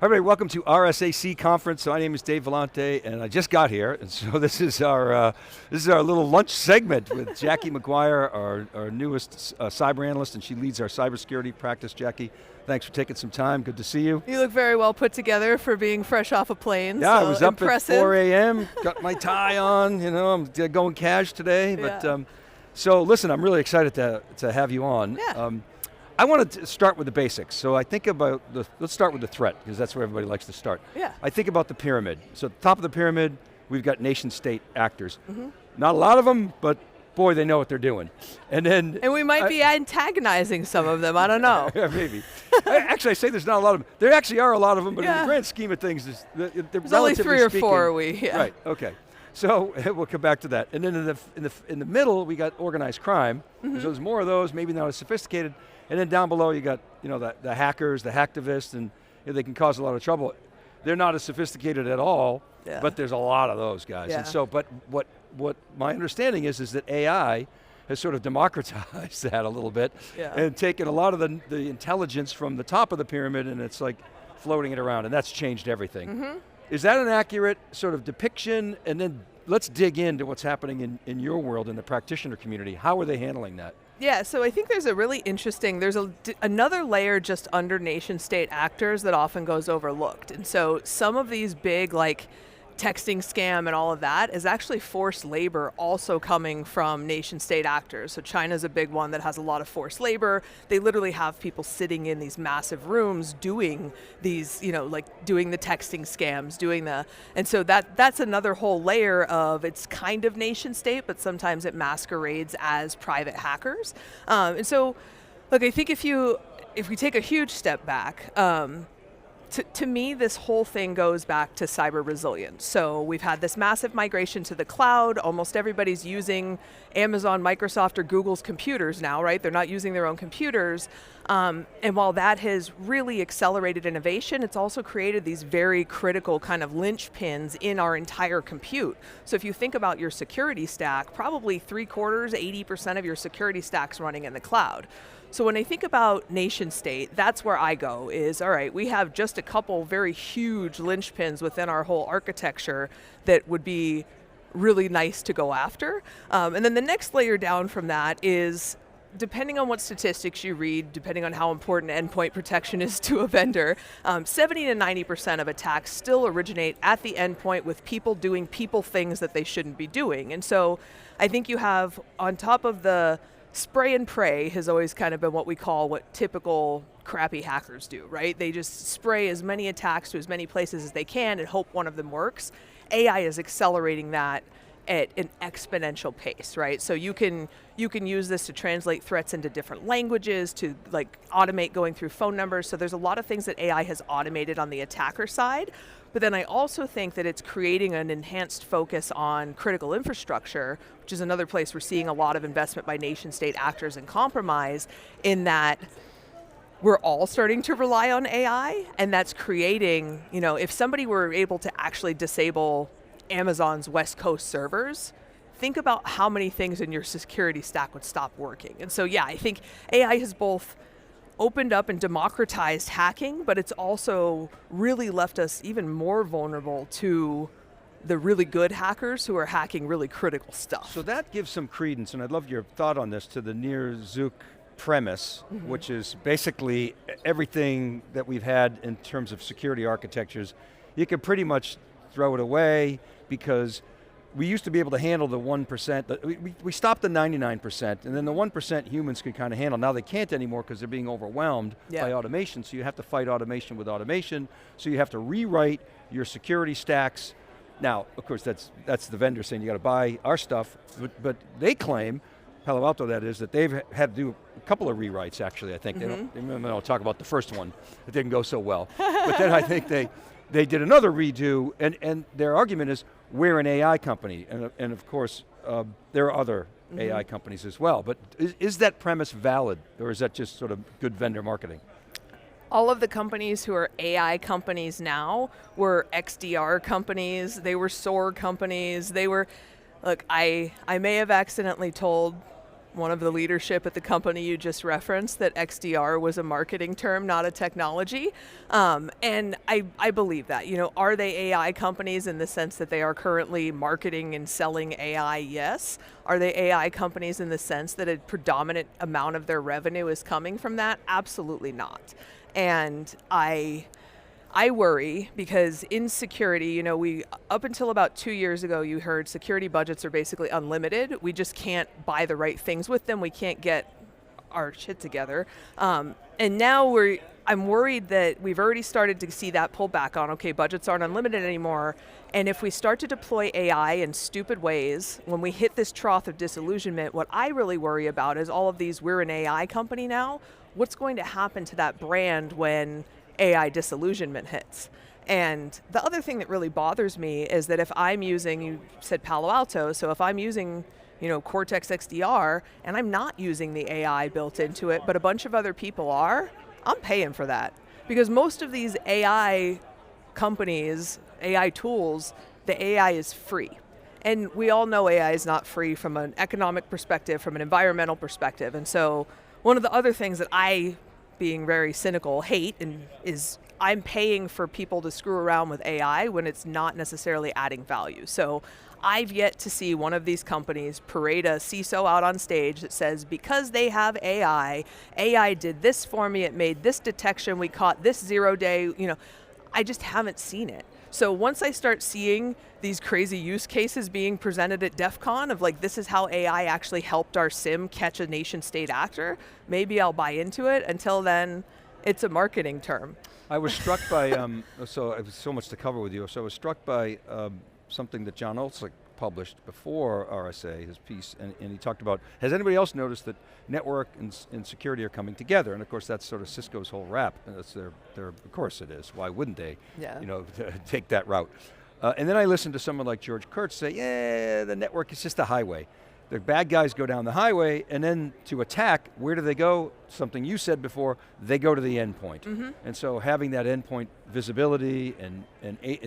Everybody, welcome to RSAC conference. So my name is Dave Vellante, and I just got here, and so this is our little lunch segment with Jackie McGuire, our newest cyber analyst, and she leads our cybersecurity practice. Jackie, thanks for taking some time. Good to see you. You look very well put together for being fresh off a plane. Yeah, so I was up impressive. at 4 a.m., got my tie on. You know, I'm going cash today, but Yeah. so listen, I'm really excited to have you on. Yeah. I wanted to start with the basics. So I think about let's start with the threat, because that's where everybody likes to start. Yeah. I think about the pyramid. So at the top of the pyramid, we've got nation state actors. Mm-hmm. Not a lot of them, but boy, they know what they're doing. And then And we might be antagonizing some of them, I don't know. yeah, maybe. Actually, I say there's not a lot of them. There actually are a lot of them, but in the Yeah. grand scheme of things, they're There's only relatively 3 or speaking- 4 Right, okay. So we'll come back to that. And then in the middle, we got organized crime. Mm-hmm. So there's more of those, maybe not as sophisticated. And then down below, you got the hackers, the hacktivists, and they can cause a lot of trouble. They're not as sophisticated at all, Yeah. but there's a lot of those guys. Yeah. And so, but what my understanding is that AI has sort of democratized that a little bit, Yeah. and taken a lot of the intelligence from the top of the pyramid, and it's like floating it around, and that's changed everything. Mm-hmm. Is that an accurate sort of depiction? And then let's dig into what's happening in your world, in the practitioner community. How are they handling that? Yeah, so I think there's a really interesting, another layer just under nation state actors that often goes overlooked. And so some of these big like texting scam and all of that is actually forced labor also coming from nation state actors. So China's a big one that has a lot of forced labor. They literally have people sitting in these massive rooms doing these, like doing the texting scams, and so that's another whole layer of, it's kind of nation state, but sometimes it masquerades as private hackers. And so, look, I think if we take a huge step back, to me, this whole thing goes back to cyber resilience. So we've had this massive migration to the cloud. Almost everybody's using Amazon, Microsoft, or Google's computers now, right? They're not using their own computers. And while that has really accelerated innovation, it's also created these very critical kind of linchpins in our entire compute. So if you think about your security stack, probably 3/4, 80% of your security stack's running in the cloud. So when I think about nation state, that's where I go is, all right, we have just a couple very huge linchpins within our whole architecture that would be really nice to go after. And then the next layer down from that is, depending on what statistics you read, depending on how important endpoint protection is to a vendor, 70 to 90% of attacks still originate at the endpoint with people doing people things that they shouldn't be doing. And so I think you have, on top of the spray and pray has always kind of been what typical crappy hackers do, right? They just spray as many attacks to as many places as they can and hope one of them works. AI is accelerating that at an exponential pace, right? So you can use this to translate threats into different languages, to like automate going through phone numbers. So there's a lot of things that AI has automated on the attacker side. But then I also think that it's creating an enhanced focus on critical infrastructure, which is another place we're seeing a lot of investment by nation state actors and compromise, in that we're all starting to rely on AI, and that's creating, if somebody were able to actually disable Amazon's West Coast servers, think about how many things in your security stack would stop working. And so, yeah, I think AI has both opened up and democratized hacking, but it's also really left us even more vulnerable to the really good hackers who are hacking really critical stuff. So that gives some credence, and I'd love your thought on this, to the near-Zook premise, Mm-hmm. which is basically everything that we've had in terms of security architectures. You can pretty much throw it away, because we used to be able to handle the 1%, we stopped the 99%, and then the 1% humans could kind of handle. Now they can't anymore because they're being overwhelmed by automation, so you have to fight automation with automation, so you have to rewrite your security stacks. Now, of course, that's the vendor saying you got to buy our stuff, but they claim, Palo Alto that is, that they've had to do a couple of rewrites actually, I think. Mm-hmm. They don't talk about the first one, it didn't go so well. But then I think they did another redo, and their argument is, we're an AI company, and of course, there are other AI companies as well, but is that premise valid, or is that just sort of good vendor marketing? All of the companies who are AI companies now were XDR companies, they were SOAR companies, look, I may have accidentally told one of the leadership at the company you just referenced that XDR was a marketing term, not a technology. And I believe that. Are they AI companies in the sense that they are currently marketing and selling AI? Yes. Are they AI companies in the sense that a predominant amount of their revenue is coming from that? Absolutely not. And I worry because in security, we up until about 2 years ago, you heard security budgets are basically unlimited. We just can't buy the right things with them. We can't get our shit together. And now I'm worried that we've already started to see that pull back on, okay, budgets aren't unlimited anymore. And if we start to deploy AI in stupid ways, when we hit this trough of disillusionment, what I really worry about is all of these, we're an AI company now. What's going to happen to that brand when AI disillusionment hits? And the other thing that really bothers me is that if I'm using, you said Palo Alto, so if I'm using Cortex XDR and I'm not using the AI built into it, but a bunch of other people are, I'm paying for that. Because most of these AI companies, AI tools, the AI is free. And we all know AI is not free from an economic perspective, from an environmental perspective. And so one of the other things that I, being very cynical, hate is I'm paying for people to screw around with AI when it's not necessarily adding value. So I've yet to see one of these companies parade a CISO out on stage that says, because they have AI did this for me, it made this detection, we caught this 0-day, I just haven't seen it. So once I start seeing these crazy use cases being presented at DEF CON of like, this is how AI actually helped our SIM catch a nation state actor, maybe I'll buy into it. Until then, it's a marketing term. I was struck by, so I have so much to cover with you, so I was struck by something that John Olsek published before RSA, his piece, and he talked about, has anybody else noticed that network and security are coming together? And of course that's sort of Cisco's whole rap, and that's their of course it is, why wouldn't they take that route? And then I listened to someone like George Kurtz say, yeah, the network is just a highway. The bad guys go down the highway, and then to attack, where do they go? Something you said before, they go to the endpoint. Mm-hmm. And so having that endpoint visibility and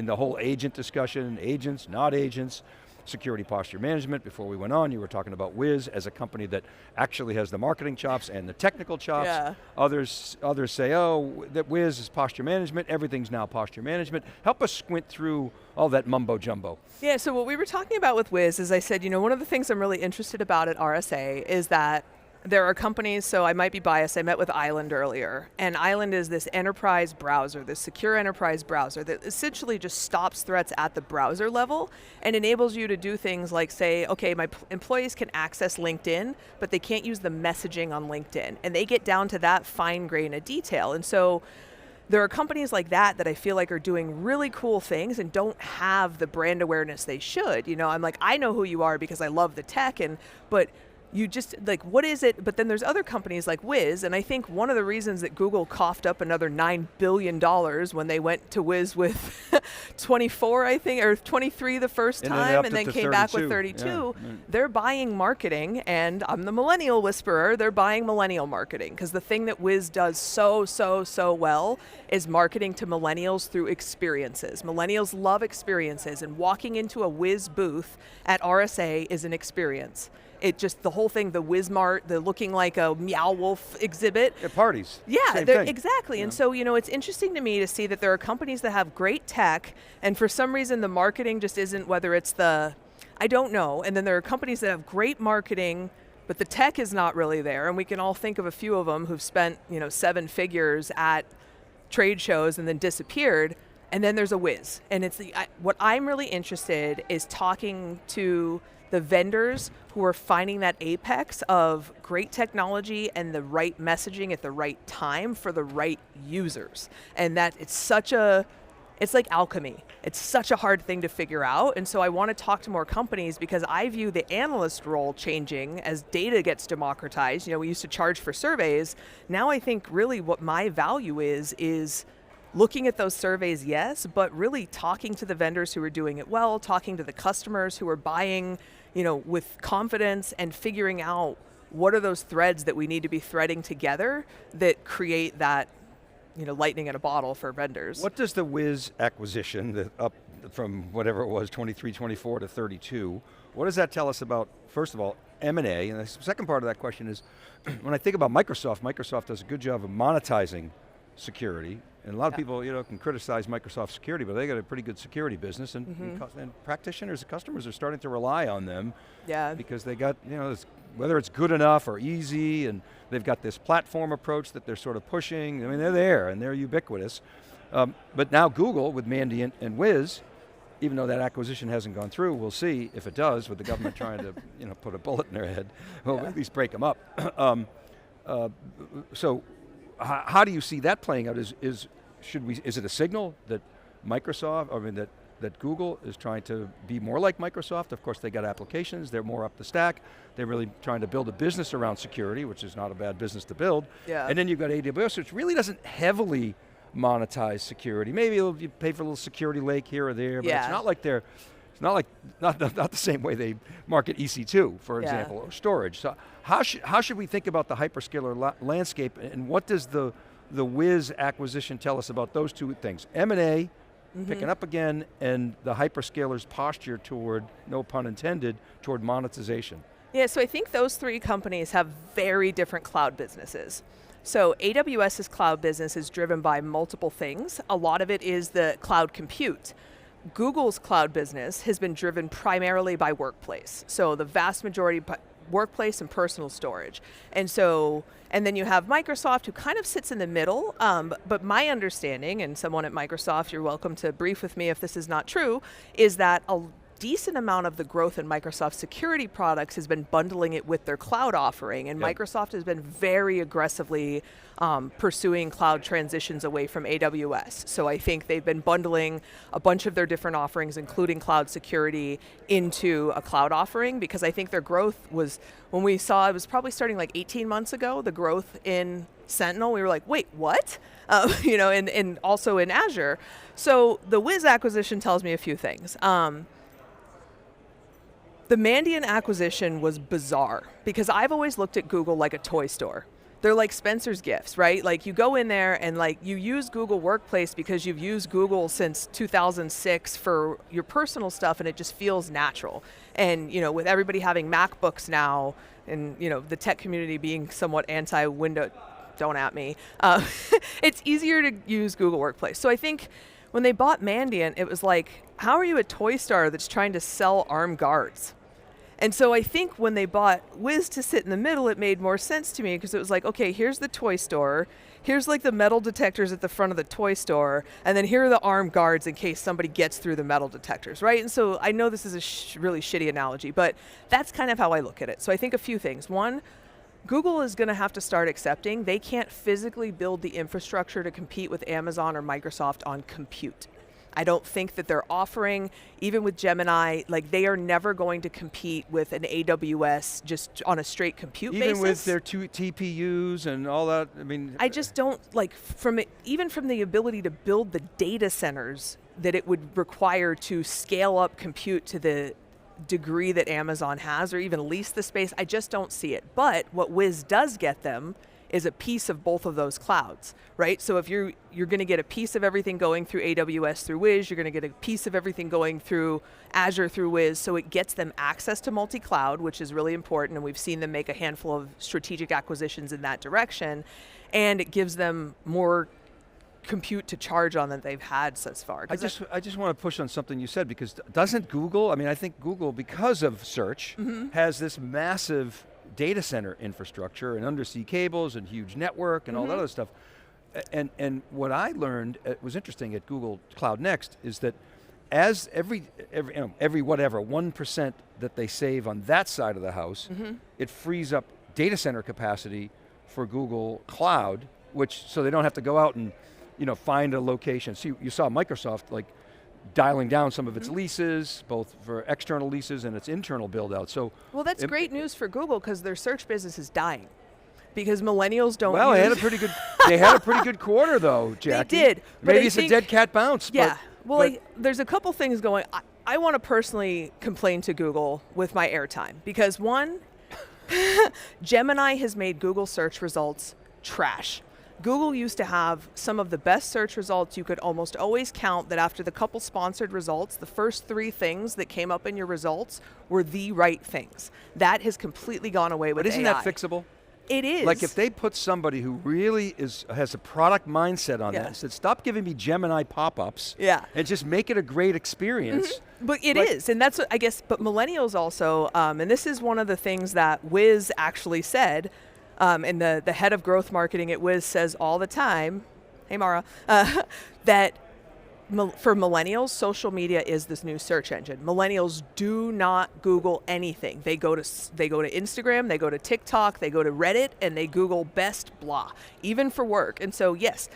the whole agent discussion, agents, not agents, security posture management. Before we went on, you were talking about Wiz as a company that actually has the marketing chops and the technical chops. Yeah. Others say, oh, that Wiz is posture management, everything's now posture management. Help us squint through all that mumbo jumbo. Yeah, so what we were talking about with Wiz is I said, one of the things I'm really interested about at RSA is that there are companies, so I might be biased, I met with Island earlier, and Island is this enterprise browser, this secure enterprise browser that essentially just stops threats at the browser level and enables you to do things like say, okay, my employees can access LinkedIn, but they can't use the messaging on LinkedIn, and they get down to that fine grain of detail. And so there are companies like that I feel like are doing really cool things and don't have the brand awareness they should. I'm like, I know who you are because I love the tech, but you just, like, what is it? But then there's other companies like Wiz, and I think one of the reasons that Google coughed up another $9 billion when they went to Wiz with 24, I think, or 23 the first time, and then came back with 32, they're buying marketing, and I'm the millennial whisperer, they're buying millennial marketing, because the thing that Wiz does so well is marketing to millennials through experiences. Millennials love experiences, and walking into a Wiz booth at RSA is an experience. It just, the whole thing, the Wizmart, the looking like a Meow Wolf exhibit. At parties. Yeah, exactly. Yeah. And so, it's interesting to me to see that there are companies that have great tech, and for some reason the marketing just isn't, whether it's I don't know. And then there are companies that have great marketing, but the tech is not really there. And we can all think of a few of them who've spent, 7 figures at trade shows and then disappeared. And then there's a Wiz. And it's what I'm really interested is talking to the vendors who are finding that apex of great technology and the right messaging at the right time for the right users. And that it's like alchemy. It's such a hard thing to figure out. And so I want to talk to more companies because I view the analyst role changing as data gets democratized. We used to charge for surveys. Now I think really what my value is looking at those surveys, yes, but really talking to the vendors who are doing it well, talking to the customers who are buying, with confidence and figuring out what are those threads that we need to be threading together that create that, lightning in a bottle for vendors. What does the Wiz acquisition, up from whatever it was, 23, 24 to 32, what does that tell us about, first of all, M&A, and the second part of that question is, when I think about Microsoft, Microsoft does a good job of monetizing security, and a lot of people can criticize Microsoft security, but they got a pretty good security business, and practitioners, customers are starting to rely on them because they got, whether it's good enough or easy, and they've got this platform approach that they're sort of pushing. I mean, they're there, and they're ubiquitous. But now Google, with Mandiant and Wiz, even though that acquisition hasn't gone through, we'll see if it does, with the government trying to put a bullet in their head, or at least break them up. So how do you see that playing out? Is it a signal that Microsoft, that Google is trying to be more like Microsoft? Of course, they got applications, they're more up the stack, they're really trying to build a business around security, which is not a bad business to build. And then you've got AWS, which really doesn't heavily monetize security. Maybe you pay for a little security lake here or there, but it's not like not the same way they market EC2, for example, or storage. So how should we think about the hyperscaler landscape, and what does the Wiz acquisition tell us about those two things? M&A, picking up again, and the hyperscalers' posture toward, no pun intended, toward monetization. Yeah, so I think those three companies have very different cloud businesses. So AWS's cloud business is driven by multiple things. A lot of it is the cloud compute. Google's cloud business has been driven primarily by workplace. So the vast majority workplace and personal storage. And then you have Microsoft, who kind of sits in the middle, but my understanding, and someone at Microsoft, you're welcome to brief with me if this is not true, is that a decent amount of the growth in Microsoft security products has been bundling it with their cloud offering, and Microsoft has been very aggressively pursuing cloud transitions away from AWS. So I think they've been bundling a bunch of their different offerings, including cloud security, into a cloud offering, because I think their growth was, when we saw, it was probably starting like 18 months ago, the growth in Sentinel, we were like, wait, what? And also in Azure. So the Wiz acquisition tells me a few things. The Mandiant acquisition was bizarre, because I've always looked at Google like a toy store. They're like Spencer's Gifts, right? Like, you go in there and you use Google Workplace because you've used Google since 2006 for your personal stuff, and it just feels natural. And with everybody having MacBooks now, and the tech community being somewhat anti-Windows, don't at me, it's easier to use Google Workplace. So I think when they bought Mandiant, it was like, how are you a toy store that's trying to sell armed guards? And so I think when they bought Wiz to sit in the middle, it made more sense to me, because it was like, okay, here's the toy store, here's like the metal detectors at the front of the toy store, and then here are the armed guards in case somebody gets through the metal detectors, right? And so I know this is a really shitty analogy, but that's kind of how I look at it. So I think a few things. One, Google is going to have to start accepting they can't physically build the infrastructure to compete with Amazon or Microsoft on compute. I don't think that they're offering, even with Gemini, they are never going to compete with an AWS just on a straight compute basis. Even with their two TPUs and all that, I just don't, even from the ability to build the data centers that it would require to scale up compute to the degree that Amazon has, or even lease the space, I just don't see it. But what Wiz does get them is a piece of both of those clouds, right? So if you're going to get a piece of everything going through AWS through Wiz, you're going to get a piece of everything going through Azure through Wiz, so it gets them access to multi-cloud, which is really important, and we've seen them make a handful of strategic acquisitions in that direction, and it gives them more compute to charge on than they've had thus far. I just want to push on something you said, because doesn't Google, I think Google, because of search, has this massive data center infrastructure and undersea cables and huge network and all that other stuff. And what I learned, it was interesting at Google Cloud Next, is that as every whatever 1% that they save on that side of the house, it frees up data center capacity for Google Cloud, so they don't have to go out and find a location. See, you saw Microsoft dialing down some of its leases, both for external leases and its internal build out. So, well, that's great news for Google, because their search business is dying, because millennials don't. Well, they had a pretty good quarter though, Jackie. They did. Maybe it's a dead cat bounce. Yeah. There's a couple things going. I want to personally complain to Google with my airtime, because one, Gemini has made Google search results trash. Google used to have some of the best search results. You could almost always count that after the couple sponsored results, the first 3 things that came up in your results were the right things. That has completely gone away with AI. But isn't that fixable? It is. Like if they put somebody who really has a product mindset on that and said, stop giving me Gemini pop-ups and just make it a great experience. But it is, and that's what I guess, but millennials also, and this is one of the things that Wiz actually said, and the head of growth marketing at Wiz says all the time, hey Mara, that for millennials, social media is this new search engine. Millennials do not Google anything. They go to Instagram, they go to TikTok, they go to Reddit, and they Google best blah, even for work. And so yes,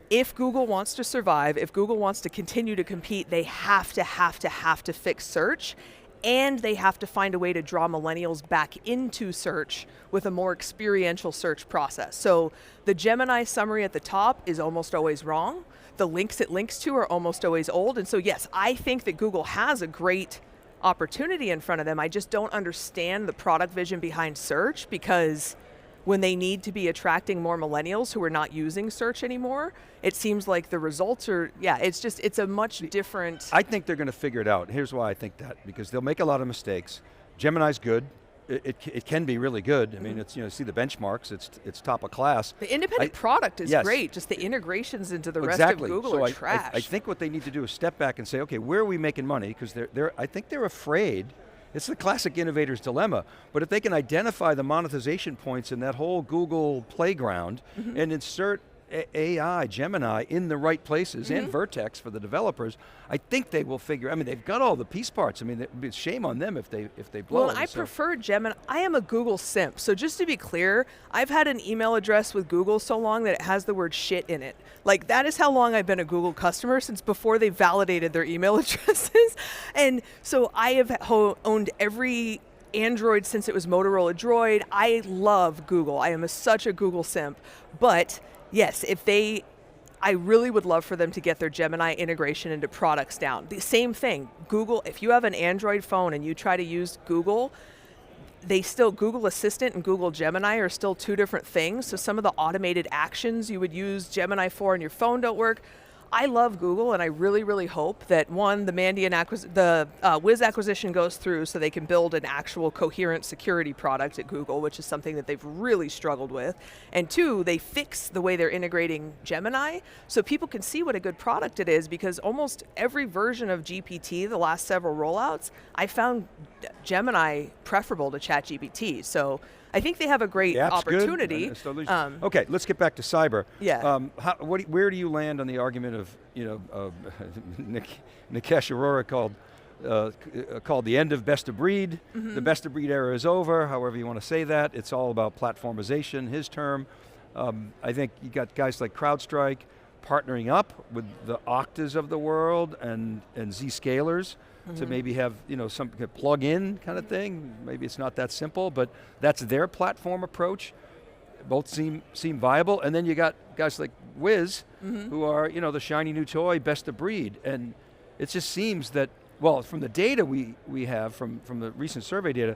if Google wants to survive, if Google wants to continue to compete, they have to fix search, and they have to find a way to draw millennials back into search with a more experiential search process. So the Gemini summary at the top is almost always wrong. The links it links to are almost always old. And so yes, I think that Google has a great opportunity in front of them. I just don't understand the product vision behind search, because when they need to be attracting more millennials who are not using search anymore, it seems like the results are, it's a much different. I think they're going to figure it out. Here's why I think that, because they'll make a lot of mistakes. Gemini's good. It can be really good. I mean, it's, see the benchmarks, it's top of class. The independent product is great, just the integrations into the rest of Google are trash. I think what they need to do is step back and say, okay, where are we making money? Because I think they're afraid. It's the classic innovator's dilemma, but if they can identify the monetization points in that whole Google playground and insert AI, Gemini, in the right places and Vertex for the developers, I think they will figure, I mean, they've got all the piece parts. I mean, it's shame on them if they blow it. Well, I prefer Gemini. I am a Google simp, so just to be clear, I've had an email address with Google so long that it has the word shit in it. Like, that is how long I've been a Google customer, since before they validated their email addresses. And so I have owned every Android since it was Motorola Droid. I love Google. I am such a Google simp. But yes, I really would love for them to get their Gemini integration into products down. The same thing, Google, if you have an Android phone and you try to use Google, Google Assistant and Google Gemini are still 2 different things. So some of the automated actions you would use Gemini for on your phone don't work. I love Google, and I really, really hope that one, the Wiz acquisition goes through so they can build an actual coherent security product at Google, which is something that they've really struggled with. And 2, they fix the way they're integrating Gemini so people can see what a good product it is, because almost every version of GPT, the last several rollouts, I found Gemini preferable to ChatGPT. So I think they have a great opportunity. Okay, let's get back to cyber. Yeah. Where do you land on the argument of, Nikesh Arora called the end of best of breed? The best of breed era is over, however you want to say that. It's all about platformization, his term. I think you got guys like CrowdStrike partnering up with the Oktas of the world and Zscalers to maybe have some plug-in kind of thing. Maybe it's not that simple, but that's their platform approach. Both seem viable, and then you got guys like Wiz, who are the shiny new toy, best of breed, and it just seems that, well, from the data we have from the recent survey data,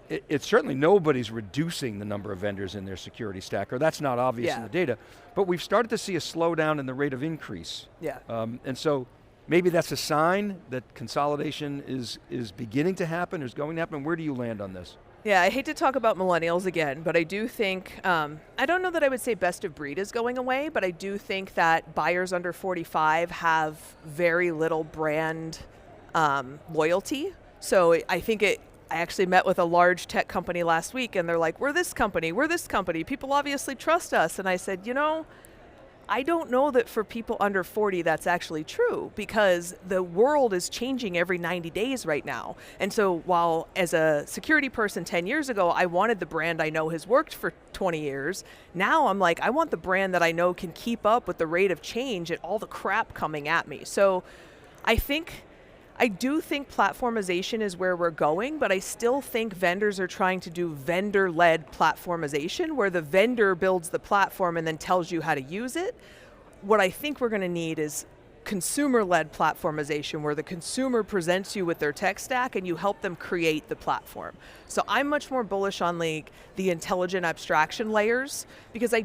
it's certainly nobody's reducing the number of vendors in their security stack, or that's not obvious in the data, but we've started to see a slowdown in the rate of increase. And so maybe that's a sign that consolidation is beginning to happen, is going to happen. Where do you land on this? Yeah, I hate to talk about millennials again, but I do think, I don't know that I would say best of breed is going away, but I do think that buyers under 45 have very little brand loyalty. So I think I actually met with a large tech company last week, and they're like, we're this company, people obviously trust us. And I said, I don't know that for people under 40 that's actually true, because the world is changing every 90 days right now. And so while as a security person 10 years ago, I wanted the brand I know has worked for 20 years, now I'm like, I want the brand that I know can keep up with the rate of change and all the crap coming at me. So I do think platformization is where we're going, but I still think vendors are trying to do vendor-led platformization, where the vendor builds the platform and then tells you how to use it. What I think we're going to need is consumer-led platformization, where the consumer presents you with their tech stack and you help them create the platform. So I'm much more bullish on the intelligent abstraction layers, because I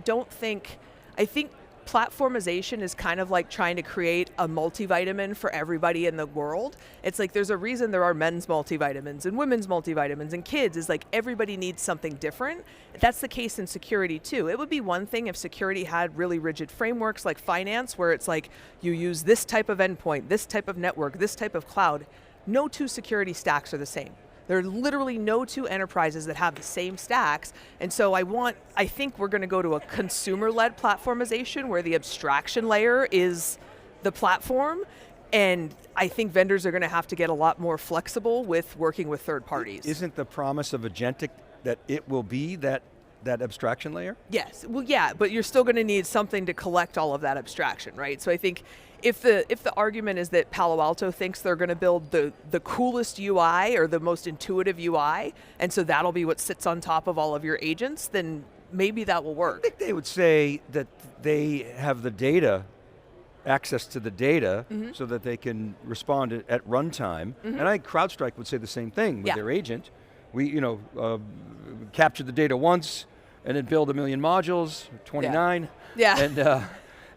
I think platformization is kind of like trying to create a multivitamin for everybody in the world. It's like there's a reason there are men's multivitamins and women's multivitamins and kids, is like everybody needs something different. That's the case in security too. It would be one thing if security had really rigid frameworks like finance, where it's like you use this type of endpoint, this type of network, this type of cloud. No two security stacks are the same. There are literally no two enterprises that have the same stacks. And so I think we're going to go to a consumer-led platformization where the abstraction layer is the platform. And I think vendors are going to have to get a lot more flexible with working with third parties. Isn't the promise of agentic that it will be that abstraction layer? Yes, well yeah, but you're still going to need something to collect all of that abstraction, right? So I think if the argument is that Palo Alto thinks they're going to build the coolest UI or the most intuitive UI, and so that'll be what sits on top of all of your agents, then maybe that will work. I think they would say that they have the data, access to the data, so that they can respond at runtime. And I think CrowdStrike would say the same thing with their agent. We capture the data once, and then build 1 million modules, 29,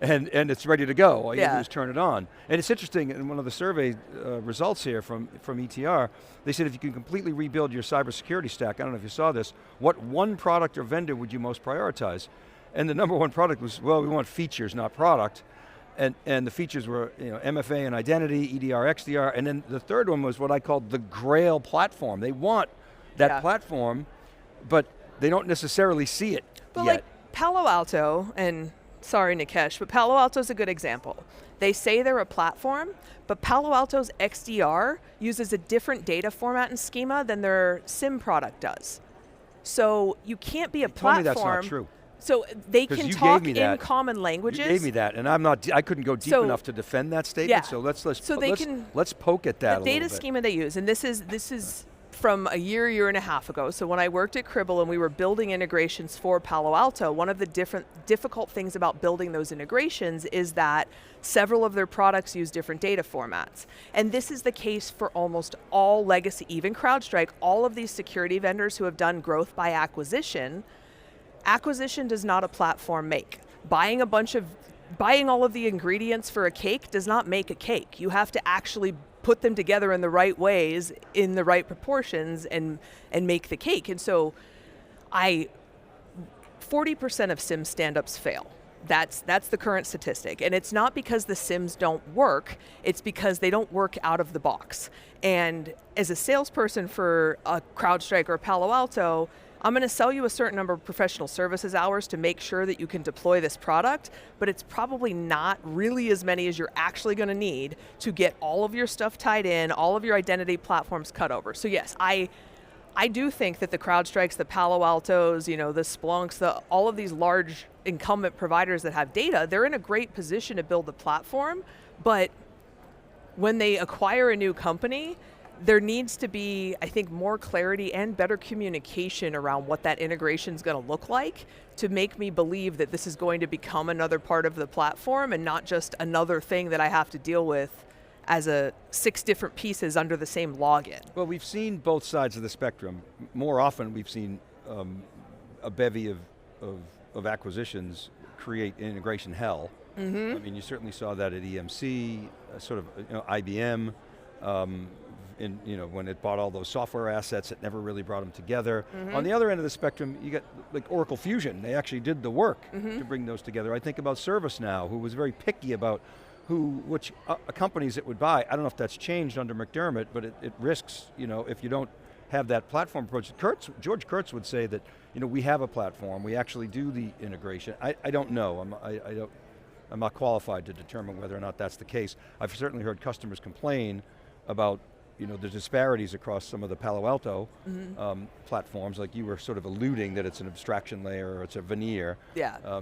and it's ready to go. All you do is turn it on. And it's interesting, in one of the survey results here from ETR, they said if you can completely rebuild your cybersecurity stack, I don't know if you saw this, what one product or vendor would you most prioritize? And the number one product was, well, we want features, not product. And the features were MFA and identity, EDR, XDR, and then the third one was what I called the Grail platform. They want that platform, but they don't necessarily see it yet. Like Palo Alto, and sorry Nikesh, but Palo Alto's a good example. They say they're a platform, but Palo Alto's XDR uses a different data format and schema than their SIM product does. So you can't be a platform. Tell me that's not true. So they can talk in common languages. You gave me that, and I couldn't go deep enough to defend that statement. So let's poke at that a little bit. The data schema they use, and this is from a year and a half ago. So when I worked at Cribble and we were building integrations for Palo Alto, one of the difficult things about building those integrations is that several of their products use different data formats. And this is the case for almost all legacy, even CrowdStrike, all of these security vendors who have done growth by acquisition. Acquisition does not a platform make. Buying all of the ingredients for a cake does not make a cake. You have to actually put them together in the right ways, in the right proportions, and make the cake. And so 40% of SIM stand-ups fail. That's the current statistic. And it's not because the SIMs don't work, it's because they don't work out of the box. And as a salesperson for a CrowdStrike or Palo Alto, I'm going to sell you a certain number of professional services hours to make sure that you can deploy this product, but it's probably not really as many as you're actually going to need to get all of your stuff tied in, all of your identity platforms cut over. So yes, I do think that the CrowdStrikes, the Palo Altos, the Splunks, all of these large incumbent providers that have data, they're in a great position to build the platform, but when they acquire a new company, there needs to be, I think, more clarity and better communication around what that integration is going to look like to make me believe that this is going to become another part of the platform and not just another thing that I have to deal with as 6 different pieces under the same login. Well, we've seen both sides of the spectrum. More often, we've seen a bevy of acquisitions create integration hell. I mean, you certainly saw that at EMC, IBM. When it bought all those software assets, it never really brought them together. On the other end of the spectrum, you got like Oracle Fusion. They actually did the work to bring those together. I think about ServiceNow, who was very picky about which companies it would buy. I don't know if that's changed under McDermott, but it risks, if you don't have that platform approach. George Kurtz would say that, we have a platform, we actually do the integration. I don't know, I'm not qualified to determine whether or not that's the case. I've certainly heard customers complain about the disparities across some of the Palo Alto platforms, like you were sort of alluding that it's an abstraction layer or it's a veneer.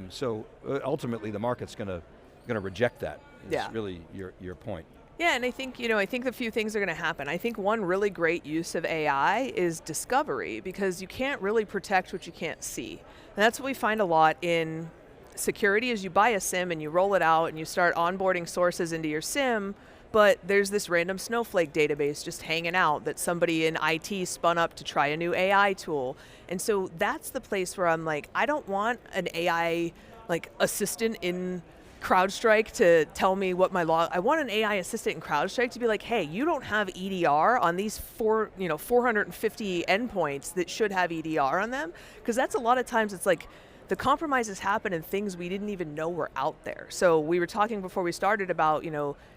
So ultimately the market's going to reject that. It's really your point. Yeah, and I think a few things are going to happen. I think one really great use of AI is discovery, because you can't really protect what you can't see. And that's what we find a lot in security is you buy a SIM and you roll it out and you start onboarding sources into your SIM, but there's this random Snowflake database just hanging out that somebody in IT spun up to try a new AI tool. And so that's the place where I'm like, I don't want an AI like assistant in CrowdStrike to tell me what my log. I want an AI assistant in CrowdStrike to be like, hey, you don't have EDR on these 450 endpoints that should have EDR on them, because that's a lot of times it's like the compromises happen in things we didn't even know were out there. So we were talking before we started about,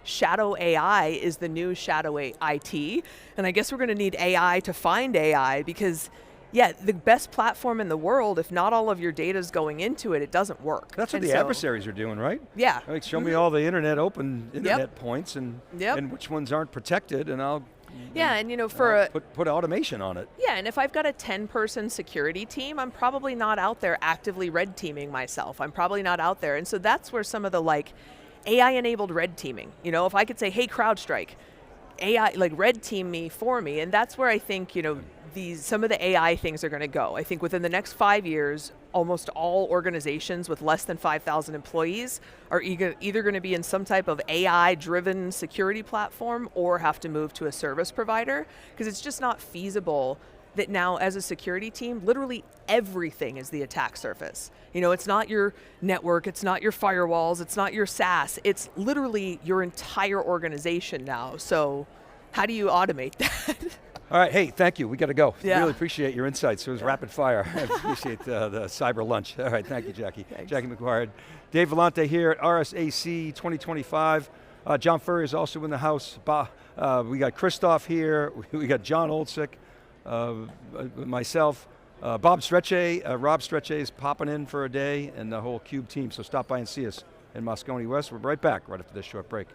shadow AI is the new shadow IT, and I guess we're going to need AI to find AI, because yeah, the best platform in the world, if not all of your data is going into it, it doesn't work. That's what the adversaries are doing, right? Yeah. Like, show me all the open internet points and which ones aren't protected, and I'll put automation on it. Yeah, and if I've got a 10-person security team, I'm probably not out there actively red teaming myself. I'm probably not out there. And so that's where some of the AI-enabled red teaming, if I could say, hey, CrowdStrike, AI, red team me for me, and that's where I think, some of the AI things are going to go. I think within the next 5 years, almost all organizations with less than 5,000 employees are either going to be in some type of AI-driven security platform or have to move to a service provider, because it's just not feasible that now as a security team, literally everything is the attack surface. It's not your network, it's not your firewalls, it's not your SaaS, it's literally your entire organization now. So how do you automate that? All right, hey, thank you. We got to go. Yeah. Really appreciate your insights. It was rapid fire. I appreciate the cyber lunch. All right, thank you, Jackie. Thanks. Jackie McGuire. Dave Vellante here at RSAC 2025. John Furrier is also in the house. We got Christoph here. We got John Oldsick, myself. Rob Strechay is popping in for a day, and the whole CUBE team. So stop by and see us in Moscone West. We're right back right after this short break.